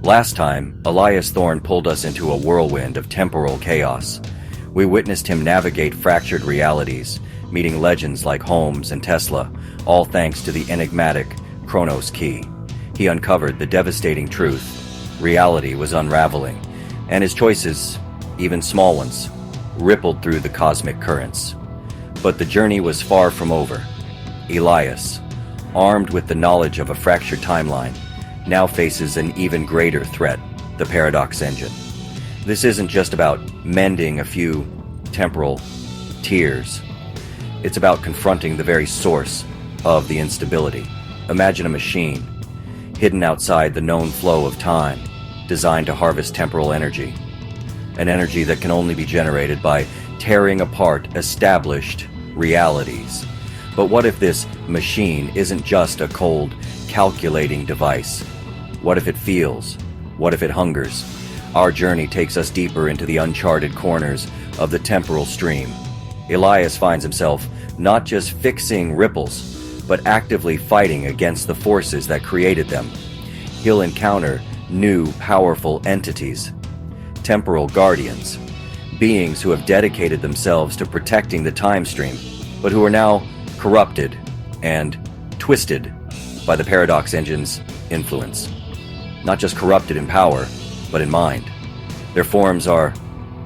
Last time, Elias Thorne pulled us into a whirlwind of temporal chaos. We witnessed him navigate fractured realities, meeting legends like Holmes and Tesla, all thanks to the enigmatic Chronos key. He uncovered the devastating truth. Reality was unraveling, and his choices, even small ones, rippled through the cosmic currents. But the journey was far from over. Elias, armed with the knowledge of a fractured timeline, now faces an even greater threat, the Paradox Engine. This isn't just about mending a few temporal tears. It's about confronting the very source of the instability. Imagine a machine, hidden outside the known flow of time, designed to harvest temporal energy. An energy that can only be generated by tearing apart established realities. But what if this machine isn't just a cold, calculating device? What if it feels? What if it hungers? Our journey takes us deeper into the uncharted corners of the temporal stream. Elias finds himself not just fixing ripples, but actively fighting against the forces that created them. He'll encounter new, powerful entities, temporal guardians, beings who have dedicated themselves to protecting the time stream, but who are now corrupted and twisted by the Paradox Engine's influence. Not just corrupted in power, but in mind. Their forms are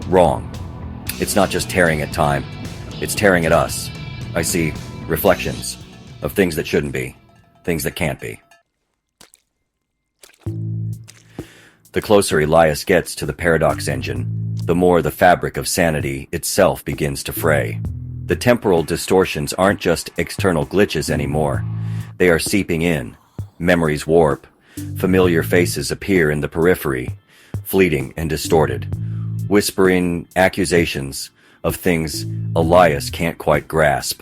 wrong. It's not just tearing at time, it's tearing at us. I see reflections of things that shouldn't be, things that can't be. The closer Elias gets to the Paradox Engine, the more the fabric of sanity itself begins to fray. The temporal distortions aren't just external glitches anymore. They are seeping in. Memories warp. Familiar faces appear in the periphery, fleeting and distorted, whispering accusations of things Elias can't quite grasp.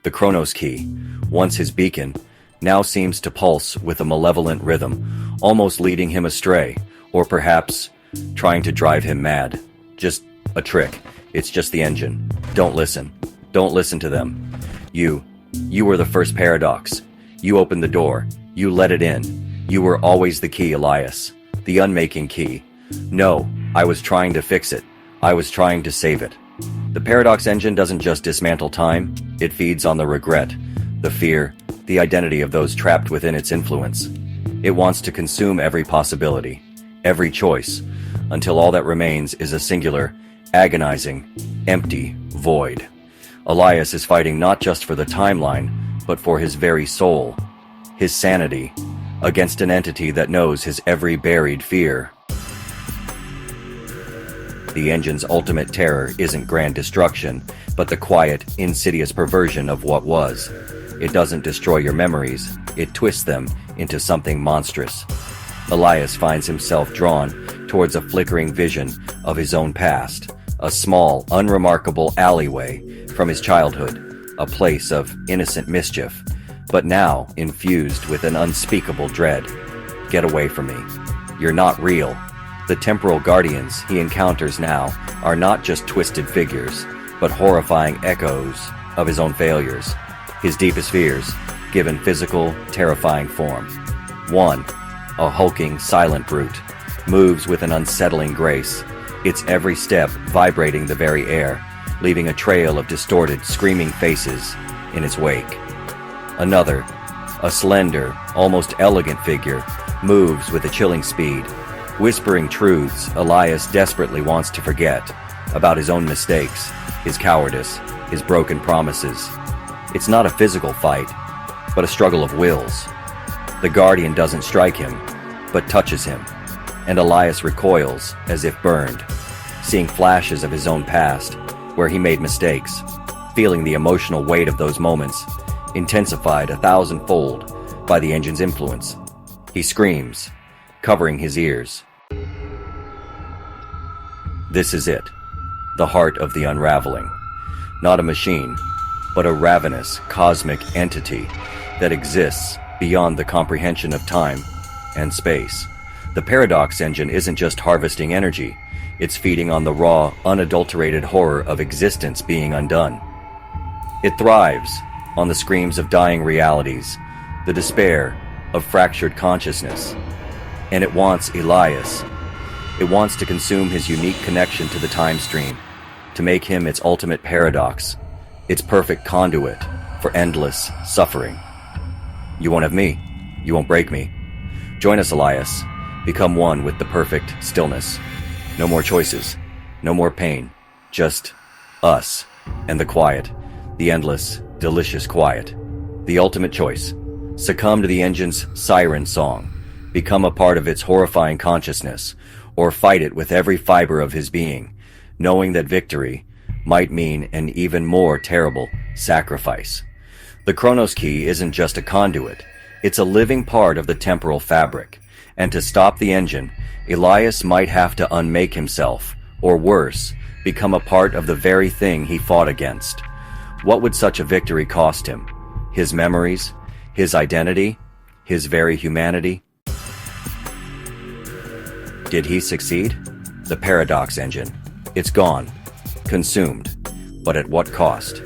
The Chronos key, once his beacon, now seems to pulse with a malevolent rhythm, almost leading him astray, or perhaps trying to drive him mad. Just a trick. It's just the engine. Don't listen. Don't listen to them. You were the first paradox. You opened the door. You let it in. You were always the key, Elias. The unmaking key. No, I was trying to fix it. I was trying to save it. The Paradox Engine doesn't just dismantle time. It feeds on the regret, the fear, the identity of those trapped within its influence. It wants to consume every possibility, every choice, until all that remains is a singular, agonizing, empty void. Elias is fighting not just for the timeline, but for his very soul, his sanity, against an entity that knows his every buried fear. The engine's ultimate terror isn't grand destruction, but the quiet, insidious perversion of what was. It doesn't destroy your memories, it twists them into something monstrous. Elias finds himself drawn towards a flickering vision of his own past, a small, unremarkable alleyway from his childhood, a place of innocent mischief, but now infused with an unspeakable dread. Get away from me. You're not real. The temporal guardians he encounters now are not just twisted figures, but horrifying echoes of his own failures, his deepest fears, given physical, terrifying form. One, a hulking, silent brute, moves with an unsettling grace, its every step vibrating the very air, leaving a trail of distorted, screaming faces in its wake. Another, a slender, almost elegant figure, moves with a chilling speed, whispering truths Elias desperately wants to forget about his own mistakes, his cowardice, his broken promises. It's not a physical fight, but a struggle of wills. The Guardian doesn't strike him, but touches him, and Elias recoils as if burned, seeing flashes of his own past, where he made mistakes, feeling the emotional weight of those moments, intensified 1,000-fold by the engine's influence. He screams, covering his ears. This is it, the heart of the unraveling. Not a machine, but a ravenous, cosmic entity that exists beyond the comprehension of time and space. The Paradox Engine isn't just harvesting energy, it's feeding on the raw, unadulterated horror of existence being undone. It thrives on the screams of dying realities, the despair of fractured consciousness, And it wants Elias. It wants to consume his unique connection to the time stream, to make him its ultimate paradox, its perfect conduit for endless suffering. You won't have me. You won't break me. Join us, Elias. Become one with the perfect stillness. No more choices. No more pain. Just us and the quiet. The endless, delicious quiet. The ultimate choice. Succumb to the engine's siren song. Become a part of its horrifying consciousness, or fight it with every fiber of his being, knowing that victory might mean an even more terrible sacrifice. The Chronos key isn't just a conduit, it's a living part of the temporal fabric, and to stop the engine, Elias might have to unmake himself, or worse, become a part of the very thing he fought against. What would such a victory cost him? His memories? His identity? His very humanity? Did he succeed? The paradox engine. It's gone. Consumed. But at what cost?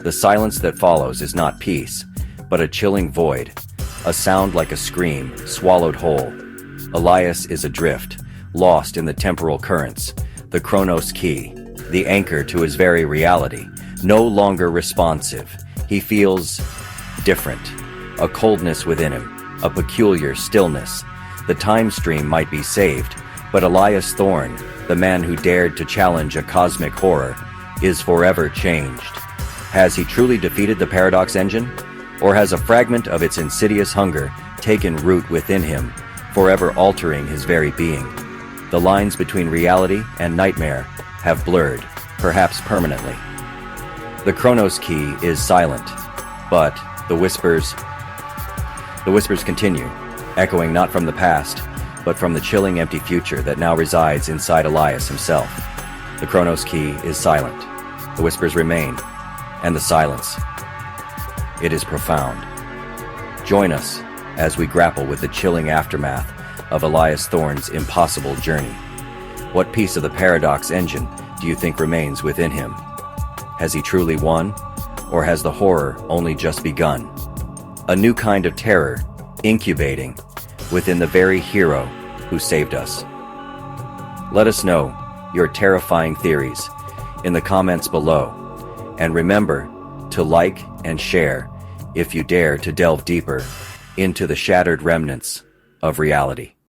The silence that follows is not peace, but a chilling void. A sound like a scream, swallowed whole. Elias is adrift, lost in the temporal currents. The Chronos key, the anchor to his very reality, no longer responsive. He feels different. A coldness within him, a peculiar stillness. The time stream might be saved, but Elias Thorne, the man who dared to challenge a cosmic horror, is forever changed. Has he truly defeated the paradox engine? Or has a fragment of its insidious hunger taken root within him, forever altering his very being? The lines between reality and nightmare have blurred, perhaps permanently. The Chronos key is silent, but the whispers continue, echoing not from the past, but from the chilling empty future that now resides inside Elias himself. The Chronos key is silent. The whispers remain, and the silence. It is profound. Join us as we grapple with the chilling aftermath of Elias Thorne's impossible journey. What piece of the paradox engine do you think remains within him? Has he truly won, or has the horror only just begun? A new kind of terror incubating within the very hero who saved us. Let us know your terrifying theories in the comments below, and remember to like and share if you dare to delve deeper into the shattered remnants of reality.